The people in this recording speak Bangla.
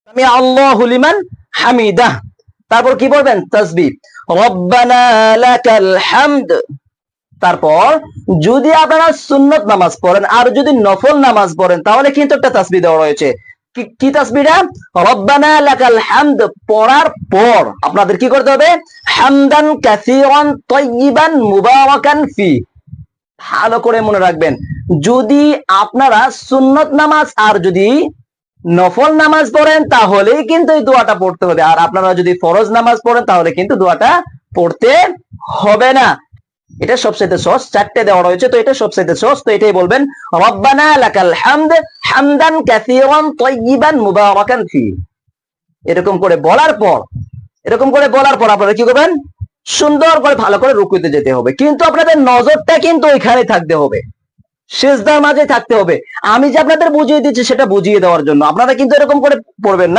সামি আল্লাহু লিমান হামিদাহ। তারপর কি বলবেন? তাসবিহ, রব্বানা লাকাল হামদ। তারপর যদি আপনারা সুন্নত নামাজ পড়েন আর যদি নফল নামাজ পড়েন তাহলে কিন্তু একটা তাসবিহ দেওয়া রয়েছে। কি তাসবিহটা? রব্বানা লাকাল হামদ পড়ার পর আপনাদের কি করতে হবে? হামদান কাসীরান তাইয়িবান মুবারাকান ফি। ভালো করে মনে রাখবেন, যদি আপনারা সুন্নত নামাজ আর যদি নফল নামাজ পড়েন তাহলেই কিন্তু এই দোয়াটা পড়তে হবে, আর আপনারা যদি ফরজ নামাজ পড়েন তাহলে কিন্তু দোয়াটা পড়তে হবে না। এটা সবচেয়ে সহজ, 4টে দেওয়া রয়েছে, তো এটা সবচেয়ে সহজ, তো এটাই বলবেন রব্বানা লাকাল হামদ হামদান কাসীরান তাইয়িবান মুবারাকান ফি। এরকম করে বলার পর আপনারা কি করবেন? সুন্দর করে ভালো করে রুকুতে যেতে হবে, কিন্তু আপনাদের নজরটা কিন্তু ওইখানে থাকতে হবে, সিজদার মাঝে থাকতে হবে। আমি যে আপনাদের বুঝিয়ে দিচ্ছি সেটা বুঝিয়ে দেওয়ার জন্য, আপনারা কিন্তু এরকম করে পড়বেন না।